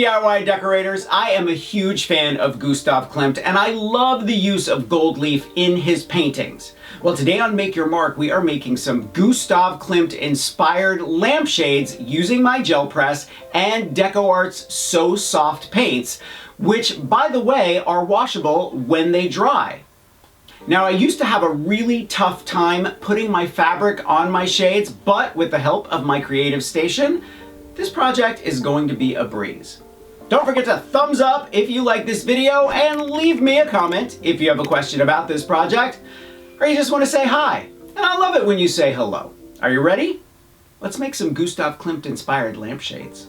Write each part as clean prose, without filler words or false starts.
DIY decorators, I am a huge fan of Gustav Klimt and I love the use of gold leaf in his paintings. Well, today on Make Your Mark, we are making some Gustav Klimt inspired lampshades using my gel press and Decoart's So Soft paints, which, by the way, are washable when they dry. Now, I used to have a really tough time putting my fabric on my shades, but with the help of my creative station, this project is going to be a breeze. Don't forget to thumbs up if you like this video and leave me a comment if you have a question about this project or you just want to say hi. And I love it when you say hello. Are you ready? Let's make some Gustav Klimt inspired lampshades.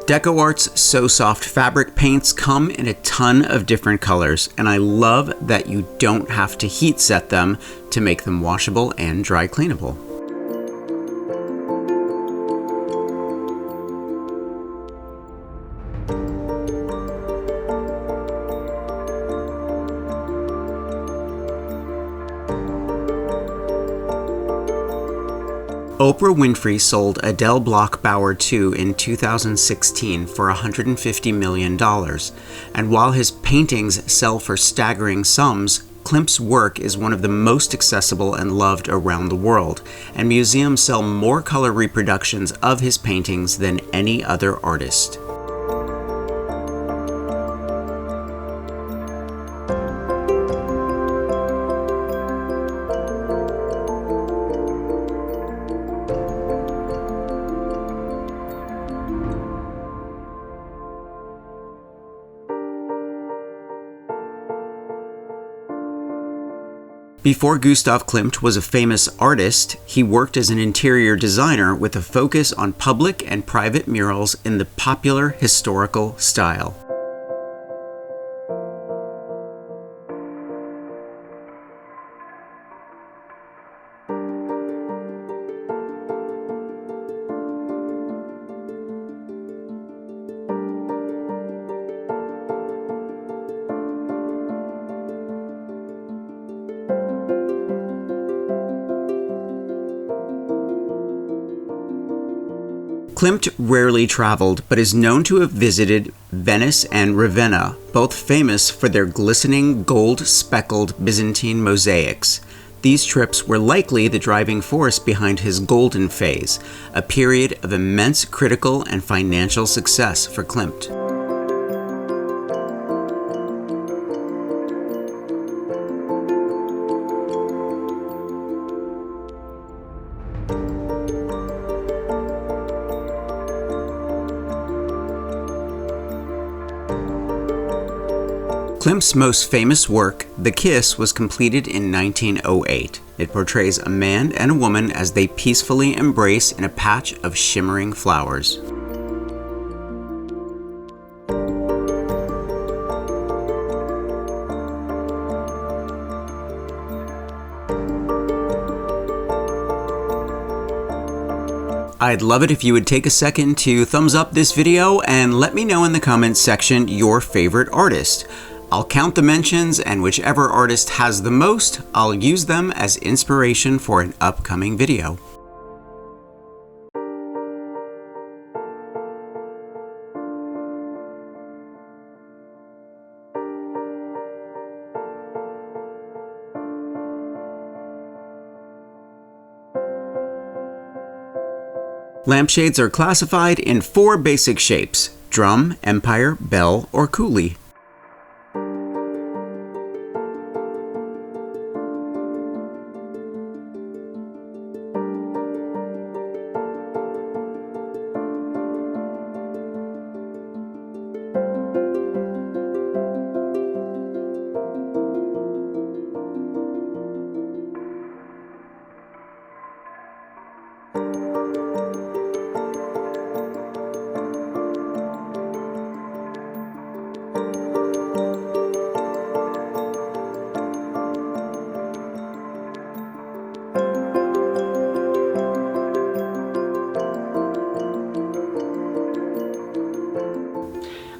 Decoart's So Soft fabric paints come in a ton of different colors, and I love that you don't have to heat set them to make them washable and dry cleanable. Oprah Winfrey sold Adele Block Bauer II in 2016 for $150 million, and while his paintings sell for staggering sums, Klimt's work is one of the most accessible and loved around the world, and museums sell more color reproductions of his paintings than any other artist. Before Gustav Klimt was a famous artist, he worked as an interior designer with a focus on public and private murals in the popular historical style. Klimt rarely traveled, but is known to have visited Venice and Ravenna, both famous for their glistening gold-speckled Byzantine mosaics. These trips were likely the driving force behind his golden phase, a period of immense critical and financial success for Klimt. Klimt's most famous work, The Kiss, was completed in 1908. It portrays a man and a woman as they peacefully embrace in a patch of shimmering flowers. I'd love it if you would take a second to thumbs up this video and let me know in the comments section your favorite artist. I'll count the mentions, and whichever artist has the most, I'll use them as inspiration for an upcoming video. Lampshades are classified in 4 basic shapes: drum, empire, bell, or coulis.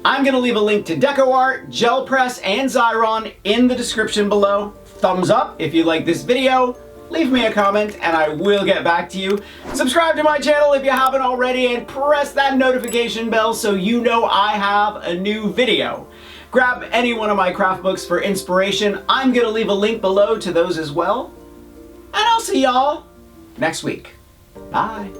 I'm going to leave a link to Decor, Gel Press, and Xyron in the description below. Thumbs up if you like this video. leave me a comment and I will get back to you. Subscribe to my channel if you haven't already and press that notification bell so you know I have a new video. Grab any one of my craft books for inspiration. I'm going to leave a link below to those as well. And I'll see y'all next week. Bye.